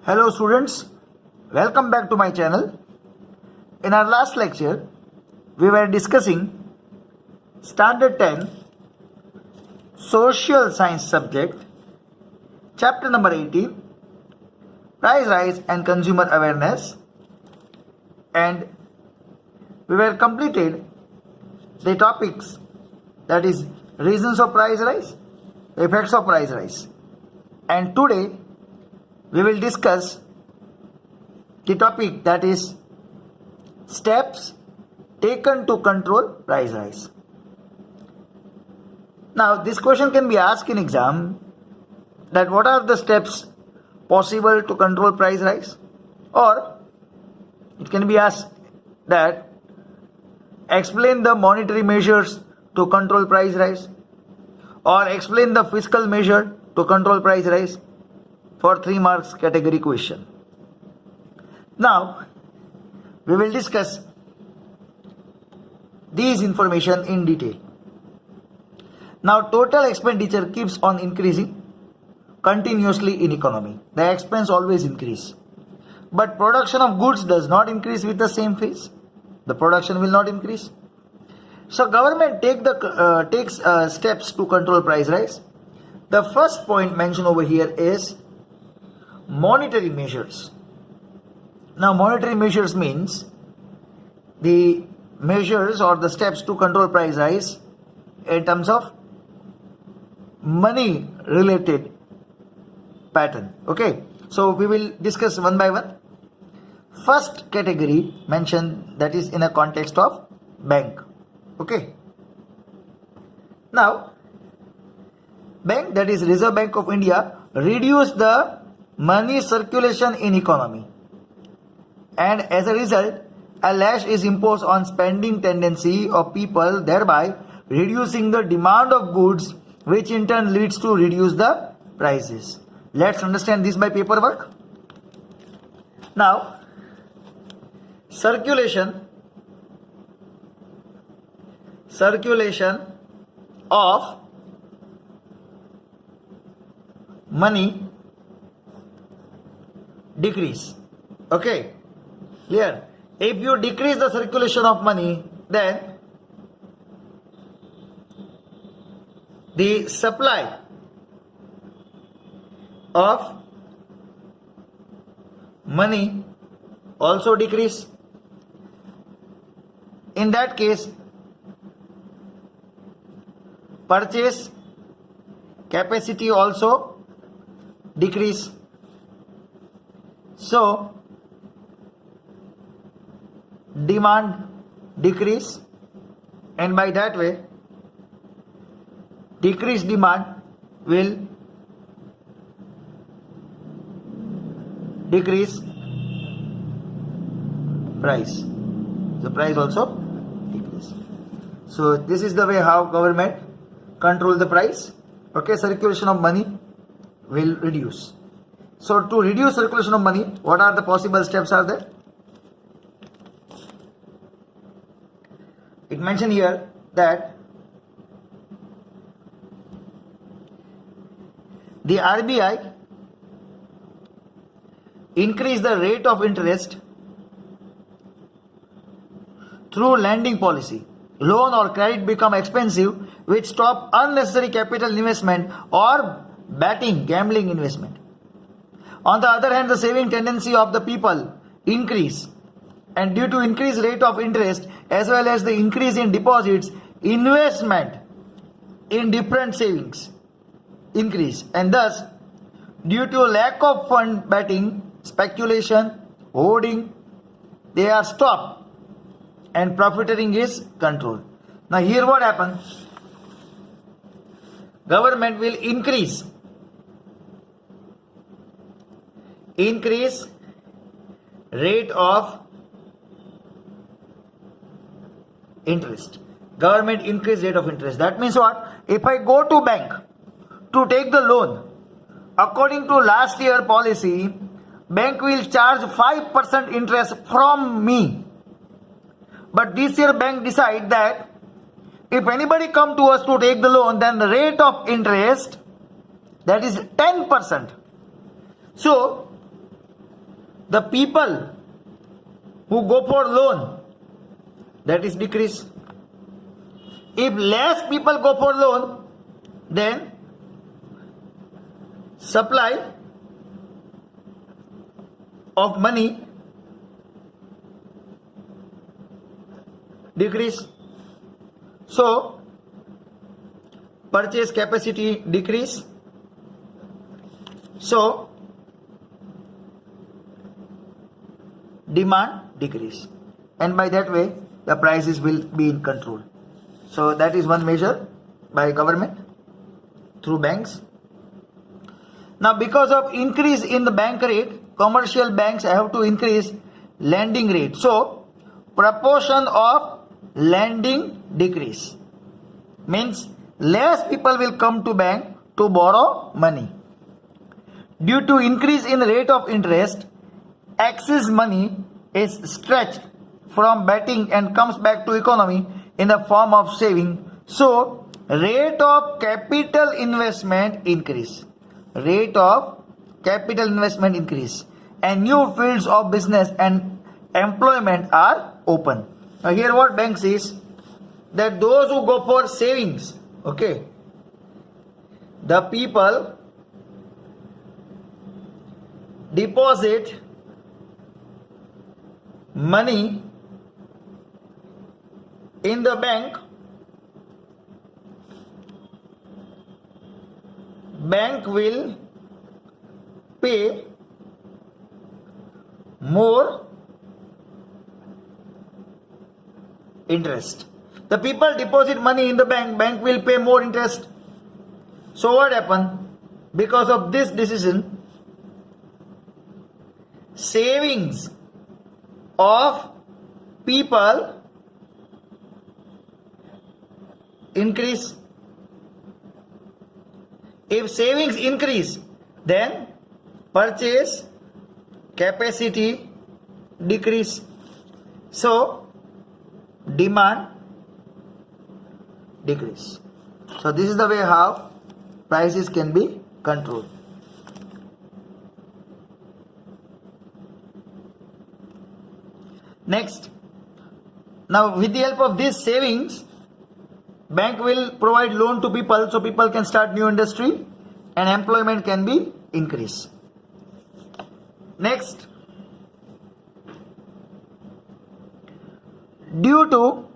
Hello students, welcome back to my channel. In our last lecture, we were discussing Standard 10 Social Science subject, chapter number 18, Price Rise and Consumer Awareness, and we were completed the topics, that is reasons of price rise, effects of price rise, and today we will discuss the topic, that is steps taken to control price rise. Now this question can be asked in exam, that what are the steps possible to control price rise, or it can be asked that explain the monetary measures to control price rise, or explain the fiscal measure to control price rise, for 3 marks category question. Now we will discuss these information in detail. Now total expenditure keeps on increasing continuously in economy. The expense always increase, but production of goods does not increase with the same pace. The production will not increase. So government takes steps to control price rise. The first point mentioned over here is monetary measures. Now monetary measures means the measures or the steps to control price rise in terms of money related pattern. Okay, so we will discuss one by one. First category mentioned, that is in a context of bank. Okay, now bank, that is Reserve Bank of India, reduce the money circulation in economy, and as a result a lash is imposed on spending tendency of people, thereby reducing the demand of goods, which in turn leads to reduce the prices. Let's understand this by paperwork. Now circulation of money decrease. Okay, clear? If you decrease the circulation of money, then the supply of money also decrease. In that case, purchase capacity also decrease. So demand decrease, and by that way decreased demand will decrease price. The price also decrease. So this is the way how government control the price. Okay, circulation of money will reduce. So to reduce circulation of money, what are the possible steps are there? It mentioned here that the RBI increase the rate of interest through lending policy. Loan or credit become expensive, which stop unnecessary capital investment or gambling investment. On the other hand, the saving tendency of the people increase, and due to increased rate of interest as well as the increase in deposits, investment in different savings increase, and thus due to lack of fund, betting, speculation, hoarding, they are stopped and profiteering is controlled. Now here what happens? Government will increase rate of interest. Government increase rate of interest. That means what? If I go to bank to take the loan, according to last year policy, bank will charge 5% interest from me. But this year bank decide that if anybody come to us to take the loan, then the rate of interest, that is 10%. So the people who go for loan, that is decrease. If less people go for loan, then supply of money decrease. So purchase capacity decrease. So demand decrease. And by that way, the prices will be in control. So that is one measure by government through banks. Now, because of increase in the bank rate, commercial banks have to increase lending rate. So proportion of lending decrease means less people will come to bank to borrow money. Due to increase in rate of interest, excess money is stretched from betting and comes back to economy in the form of saving. So rate of capital investment increase. Rate of capital investment increase, and new fields of business and employment are open. Now here what bank says, that those who go for savings, okay, the people deposit money in the bank, bank will pay more interest. The people deposit money in the bank, bank will pay more interest. So what happened? Because of this decision, savings of people increase. If savings increase, then purchase capacity decrease. So demand decrease. So this is the way how prices can be controlled. Next, now with the help of these savings, bank will provide loan to people so people can start new industry and employment can be increased. Next, due to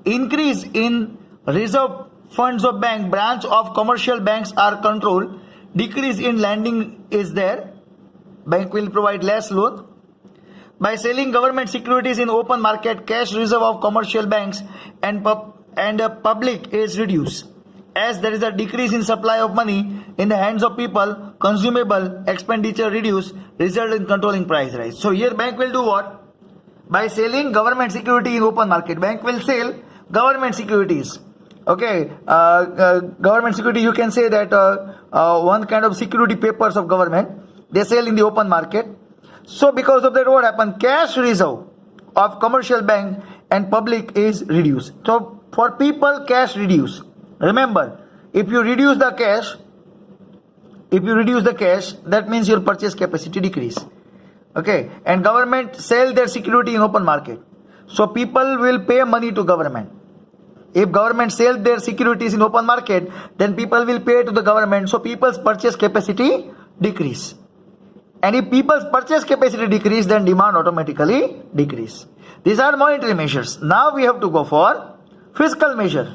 increase in reserve funds of bank, branch of commercial banks are controlled, decrease in lending is there, bank will provide less loan. By selling government securities in open market, cash reserve of commercial banks and public is reduced. As there is a decrease in supply of money in the hands of people, consumable expenditure reduce, result in controlling price rise. So here bank will do what? By selling government security in open market, bank will sell government securities. Okay, government security, you can say that one kind of security papers of government, they sell in the open market. So because of that, what happened? Cash reserve of commercial bank and public is reduced. So for people, cash reduce. Remember, if you reduce the cash, that means your purchase capacity decrease. Okay, and government sell their security in open market. So people will pay money to government. If government sell their securities in open market, then people will pay to the government. So people's purchase capacity decrease. And if people's purchase capacity decrease, then demand automatically decrease. These are monetary measures. Now we have to go for fiscal measure.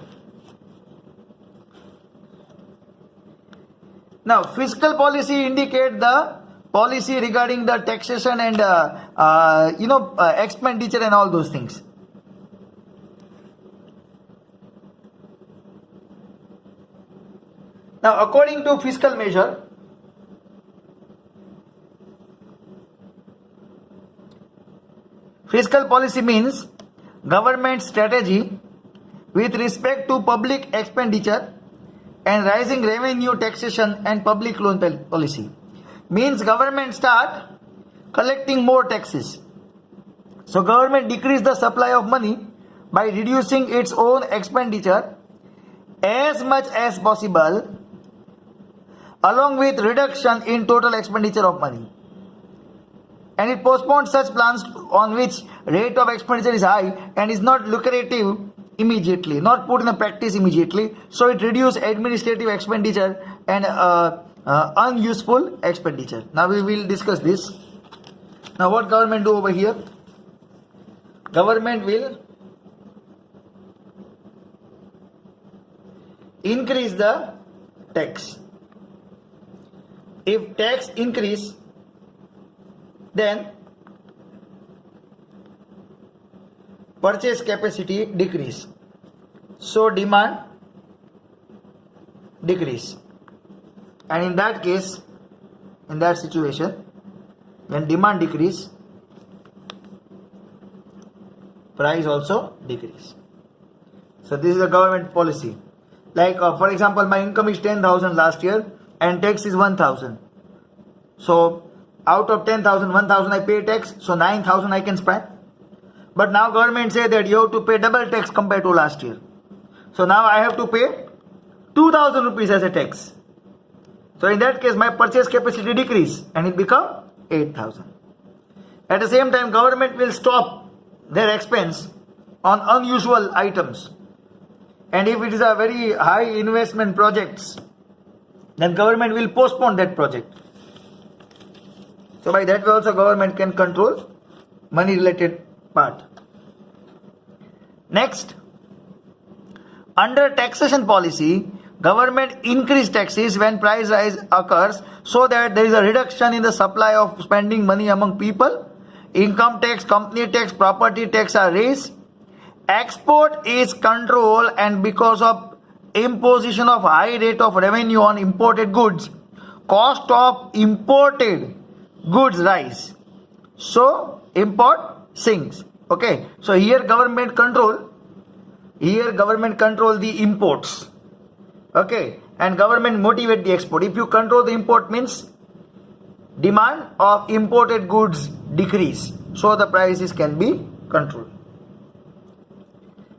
Now fiscal policy indicate the policy regarding the taxation and expenditure and all those things. Now according to fiscal measure, fiscal policy means government strategy with respect to public expenditure and rising revenue, taxation and public loan policy. Means government start collecting more taxes. So government decrease the supply of money by reducing its own expenditure as much as possible, along with reduction in total expenditure of money. and it postpones such plans on which rate of expenditure is high and is not lucrative immediately, not put in a practice immediately. So it reduces administrative expenditure and unuseful expenditure. Now we will discuss this. Now what government do over here? Government will increase the tax. If tax increase, then purchase capacity decrease. So demand decrease. And in that case, in that situation, when demand decrease, price also decrease. So this is a government policy. Like for example, my income is 10,000 last year and tax is 1,000. So out of 10,000, 1,000 I pay tax, so 9,000 I can spend. But now government say that you have to pay double tax compared to last year. So now I have to pay 2,000 rupees as a tax. So in that case my purchase capacity decrease and it become 8,000. At the same time government will stop their expense on unusual items. And if it is a very high investment projects, then government will postpone that project. So by that way also government can control money related part. Next, under taxation policy, government increase taxes when price rise occurs so that there is a reduction in the supply of spending money among people. Income tax, company tax, property tax are raised. Export is controlled, and because of imposition of high rate of revenue on imported goods, cost of imported goods rise. So import sinks. Okay. So here government control the imports. Okay. And government motivate the export. If you control the import means demand of imported goods decrease. So the prices can be controlled.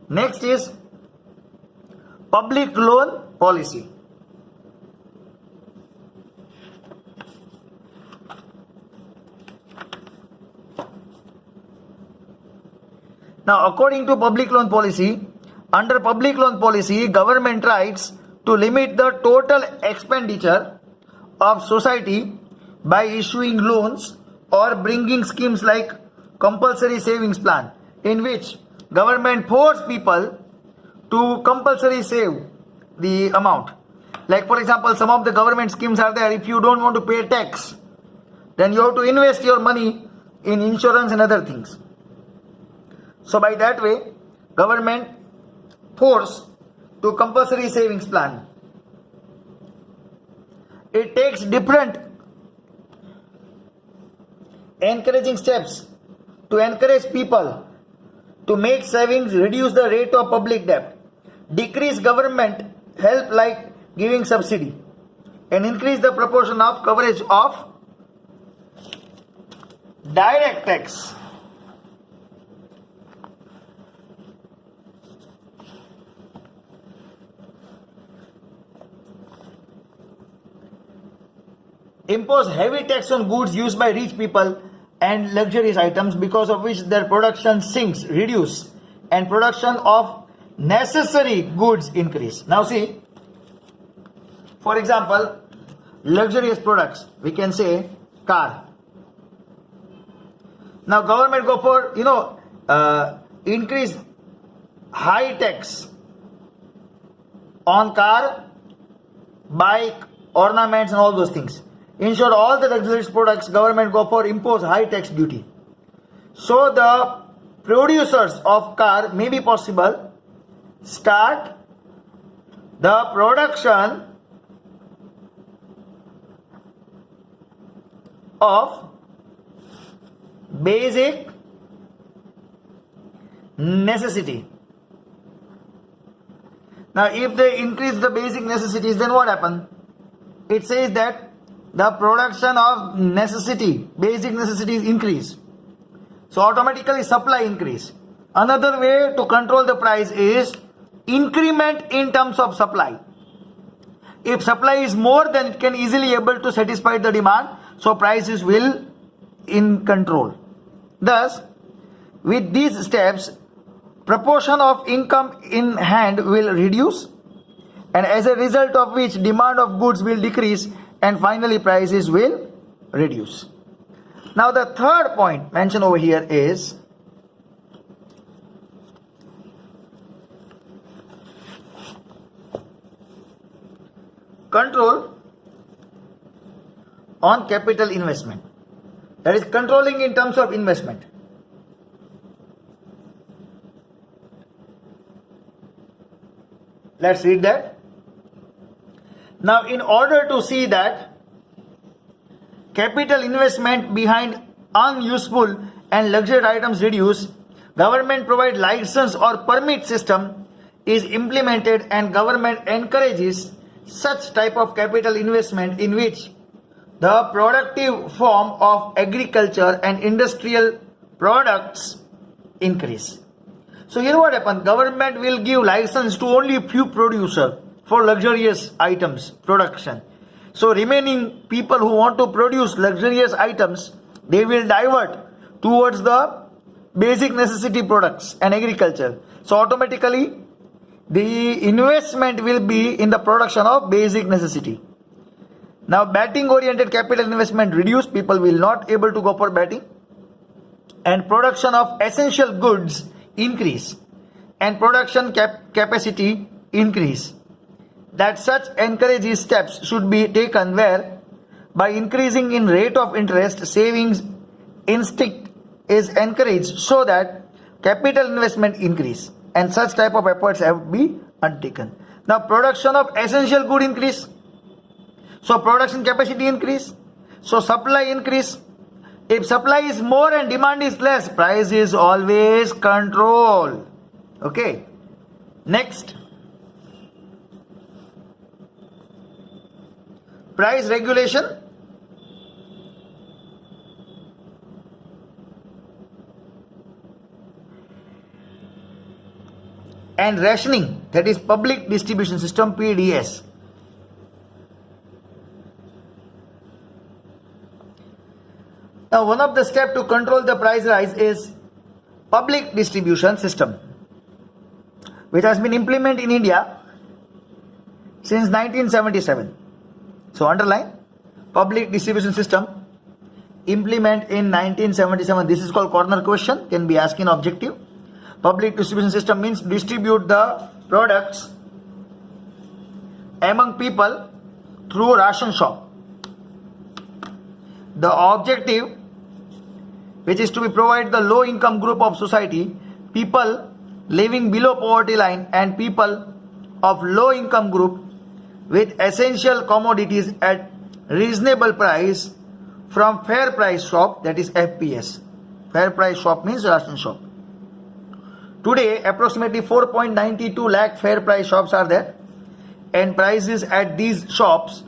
Next is public loan policy. Now, according to public loan policy, under public loan policy, government tries to limit the total expenditure of society by issuing loans or bringing schemes like compulsory savings plan, in which government force people to compulsory save the amount. Like for example, some of the government schemes are there. If you don't want to pay tax, then you have to invest your money in insurance and other things. So by that way, government force to compulsory savings plan. It takes different encouraging steps to encourage people to make savings, reduce the rate of public debt, decrease government help like giving subsidy, and increase the proportion of coverage of direct tax. Impose heavy tax on goods used by rich people and luxurious items, because of which their production sinks, reduce, and production of necessary goods increase. Now see, for example, luxurious products, we can say car. Now government go for, increase high tax on car, bike, ornaments and all those things. In short, all the luxurious products government go for impose high tax duty. So the producers of car may be possible start the production of basic necessity. Now if they increase the basic necessities, then what happens? It says that the production of necessity, basic necessities increase. So automatically supply increase. Another way to control the price is increment in terms of supply. If supply is more, then it can easily able to satisfy the demand. So prices will in control. Thus, with these steps, proportion of income in hand will reduce, and as a result of which demand of goods will decrease and finally prices will reduce. Now the third point mentioned over here is control on capital investment. That is controlling in terms of investment. Let's read that. Now, in order to see that capital investment behind unuseful and luxury items reduce, government provide license or permit system is implemented and government encourages such type of capital investment in which the productive form of agriculture and industrial products increase. So here what happens, government will give license to only few producer for luxurious items production. So remaining people who want to produce luxurious items, they will divert towards the basic necessity products and agriculture. So automatically the investment will be in the production of basic necessity. Now betting oriented capital investment reduce, people will not able to go for betting, and production of essential goods increase and production capacity increase. That such encourages steps should be taken where by increasing in rate of interest, savings instinct is encouraged so that capital investment increase, and such type of efforts have to be undertaken. Now production of essential good increase, so production capacity increase, so supply increase. If supply is more and demand is less, price is always control. Okay. Next, price regulation. And rationing, that is public distribution system, PDS. Now one of the steps to control the price rise is public distribution system, which has been implemented in India since 1977. So underline, public distribution system implement in 1977. This is called corner question, can be asked in objective. Public distribution system means distribute the products among people through ration shop. The objective, which is to be provide the low income group of society, people living below poverty line and people of low income group with essential commodities at reasonable price from fair price shop, that is FPS. Fair price shop means ration shop. Today approximately 4.92 lakh fair price shops are there, and prices at these shops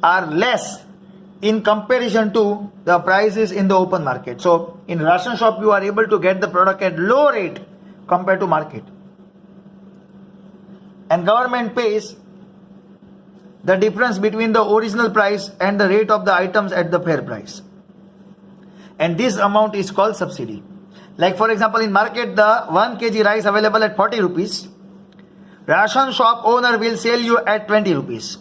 are less in comparison to the prices in the open market. So in ration shop you are able to get the product at low rate compared to market, and government pays the difference between the original price and the rate of the items at the fair price, and this amount is called subsidy. Like for example, in market the 1 kg rice available at 40 rupees, ration shop owner will sell you at 20 rupees.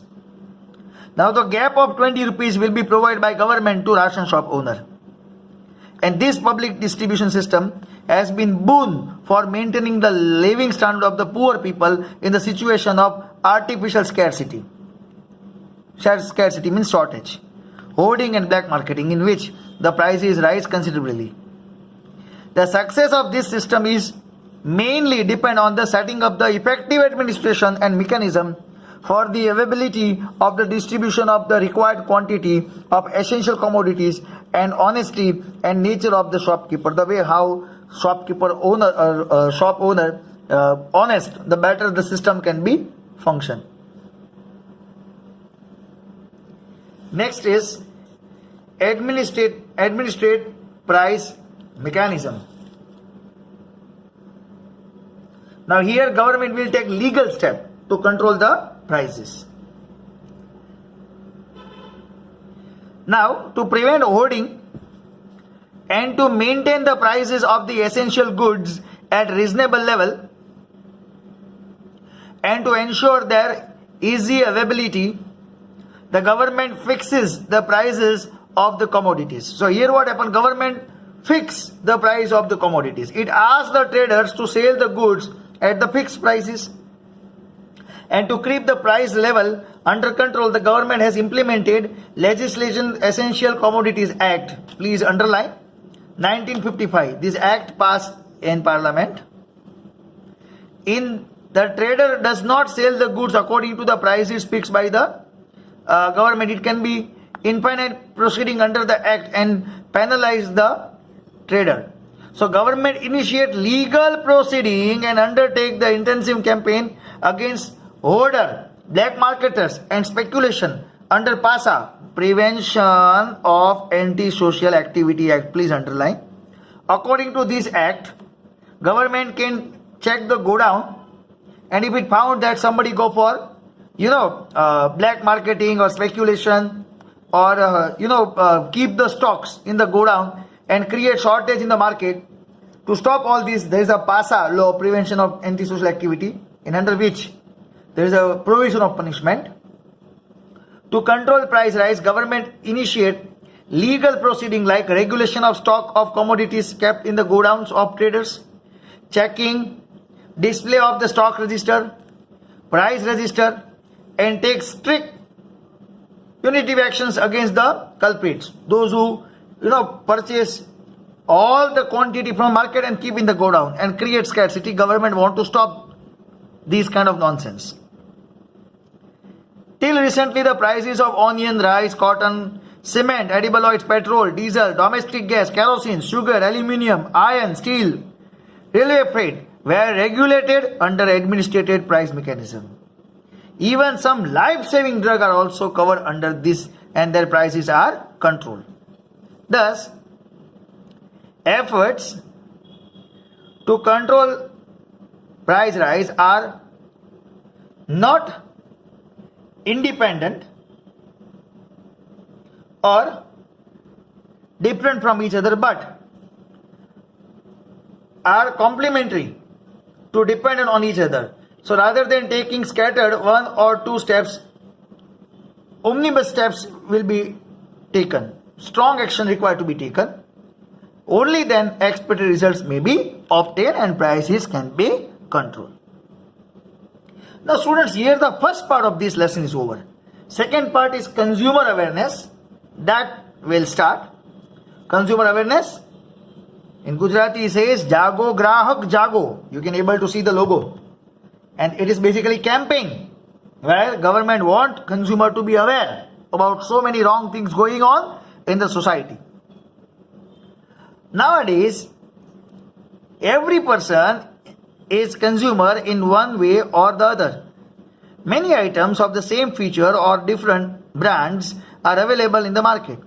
Now the gap of 20 rupees will be provided by government to ration shop owner. And this public distribution system has been boon for maintaining the living standard of the poor people in the situation of artificial scarcity. Scarcity means shortage, hoarding and black marketing, in which the prices rise considerably. The success of this system is mainly depend on the setting up the effective administration and mechanism for the availability of the distribution of the required quantity of essential commodities, and honesty and nature of the shopkeeper. The way how shopkeeper owner or shop owner honest, the better the system can be function. Next is administrate price mechanism. Now here government will take legal step to control the prices. Now to prevent hoarding and to maintain the prices of the essential goods at reasonable level and to ensure their easy availability, the government fixes the prices of the commodities. So here what happened? Government fix the price of the commodities. It asks the traders to sell the goods at the fixed prices. And to keep the price level under control, the government has implemented legislation Essential Commodities Act. Please underline 1955. This act passed in Parliament. In the trader does not sell the goods according to the prices fixed by the government. It can be infinite proceeding under the act and penalize the trader. So government initiate legal proceeding and undertake the intensive campaign against hoarder, black marketers and speculation under PASA, Prevention of Anti-Social Activity Act. Please underline. According to this act, government can check the go down, and if it found that somebody go for black marketing or speculation or keep the stocks in the go down and create shortage in the market, to stop all this there is a PASA law, Prevention of Anti-Social Activity, in under which there is a provision of punishment. To control price rise, government initiate legal proceeding like regulation of stock of commodities kept in the godowns of traders, checking, display of the stock register, price register, and take strict punitive actions against the culprits. Those who purchase all the quantity from market and keep in the godown and create scarcity. Government want to stop these kind of nonsense. Till recently, the prices of onion, rice, cotton, cement, edible oils, petrol, diesel, domestic gas, kerosene, sugar, aluminium, iron, steel, railway freight were regulated under administrated price mechanism. Even some life-saving drugs are also covered under this and their prices are controlled. Thus, efforts to control price rise are not independent or different from each other, but are complementary to dependent on each other. So rather than taking scattered one or two steps, omnibus steps will be taken. Strong action required to be taken. Only then expected results may be obtained and prices can be controlled. Now students, here the first part of this lesson is over. Second part is consumer awareness. That will start. Consumer awareness. In Gujarati it says Jago Grahak Jago. You can able to see the logo. And it is basically campaign where government want consumer to be aware about so many wrong things going on in the society. Nowadays, every person is consumer in one way or the other. Many items of the same feature or different brands are available in the market.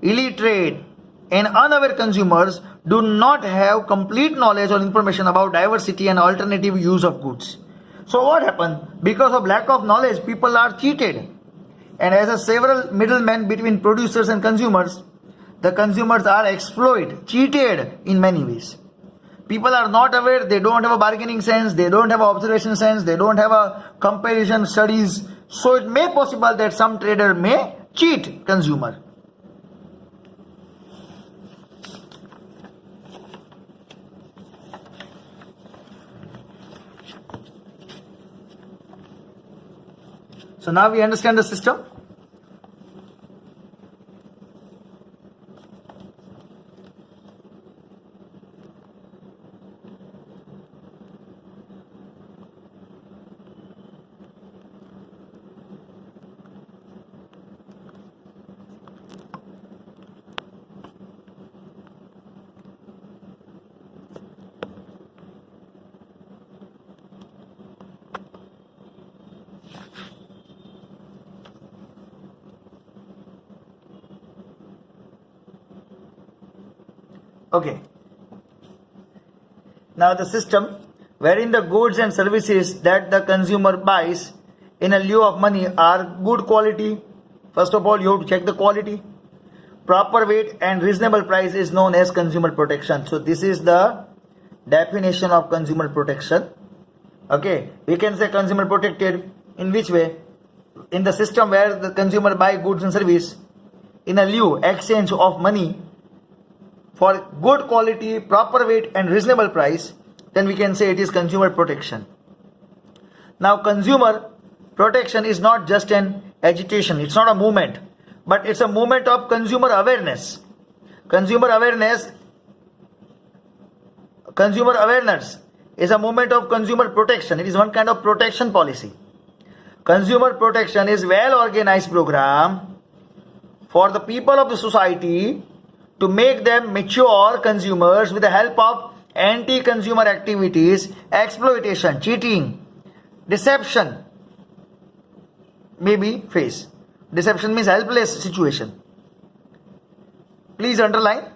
Illiterate and unaware consumers do not have complete knowledge or information about diversity and alternative use of goods. So what happened? Because of lack of knowledge, people are cheated. And as a several middlemen between producers and consumers, the consumers are exploited, cheated in many ways. People are not aware, they don't have a bargaining sense, they don't have an observation sense, they don't have a comparison studies. So it may be possible that some trader may cheat consumer. So now we understand the system. Okay. Now the system wherein the goods and services that the consumer buys in a lieu of money are good quality. First of all, you have to check the quality. proper weight and reasonable price is known as consumer protection. So this is the definition of consumer protection. Okay, we can say consumer protected in which way? In the system where the consumer buy goods and service in a lieu exchange of money for good quality, proper weight and reasonable price, then we can say it is consumer protection. Now consumer protection is not just an agitation, it's not a movement, but it's a movement of consumer awareness. Consumer awareness is a movement of consumer protection. It is one kind of protection policy. Consumer protection is well organized program for the people of the society to make them mature consumers with the help of anti-consumer activities, exploitation, cheating, deception maybe face. Deception means helpless situation. Please underline.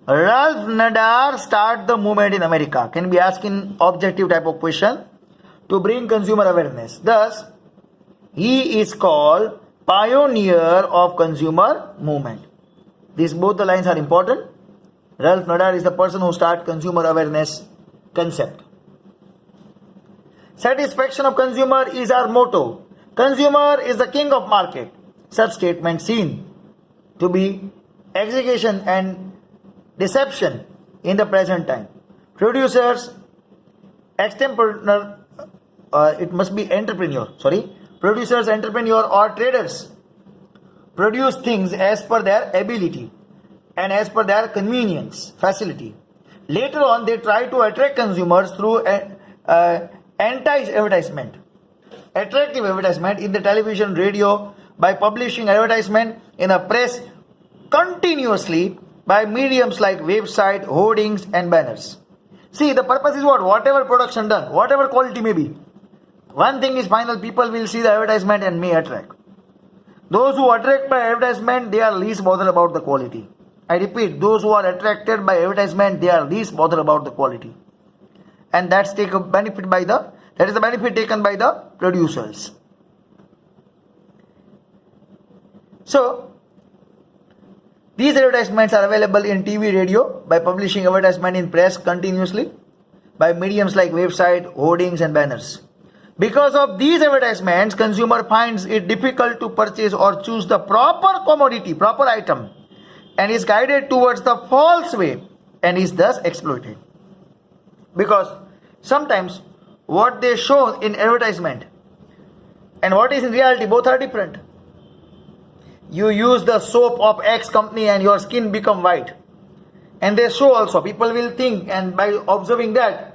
Ralph Nader started the movement in America. Can be asked in objective type of question to bring consumer awareness. Thus, he is called pioneer of consumer movement. These both the lines are important. Ralph Nader is the person who started consumer awareness concept. Satisfaction of consumer is our motto. Consumer is the king of market. Such statement seen to be exaggeration and deception in the present time. Producers, entrepreneur, Producers, entrepreneur or traders produce things as per their ability and as per their convenience, facility. Later on, they try to attract consumers through anti-advertisement, attractive advertisement in the television, radio, by publishing advertisement in the press continuously by mediums like website, hoardings and banners. See, the purpose is what? Whatever production done, whatever quality may be. One thing is final, people will see the advertisement and may attract. Those who attract by advertisement, they are least bothered about the quality. I repeat, those who are attracted by advertisement, they are least bothered about the quality. And that is the benefit taken by the producers. So, these advertisements are available in TV, radio, by publishing advertisement in press continuously, by mediums like website, hoardings and banners. Because of these advertisements, consumer finds it difficult to purchase or choose the proper commodity, proper item, and is guided towards the false way and is thus exploited. Because sometimes what they show in advertisement and what is in reality, both are different. You use the soap of X company and your skin become white. And they show also, people will think, and by observing that,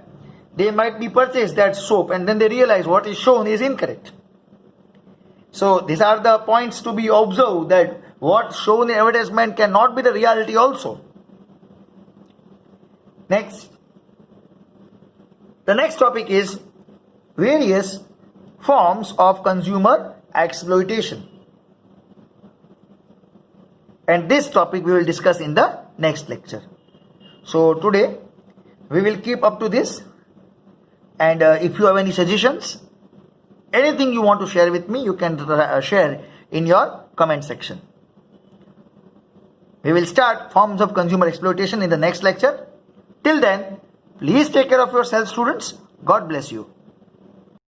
they might be purchased that soap and then they realize what is shown is incorrect. So these are the points to be observed, that what shown in advertisement cannot be the reality also. Next. The next topic is various forms of consumer exploitation. And this topic we will discuss in the next lecture. So today we will keep up to this. And if you have any suggestions, anything you want to share with me, you can share in your comment section. We will start forms of consumer exploitation in the next lecture. Till then, please take care of yourself, students. God bless you.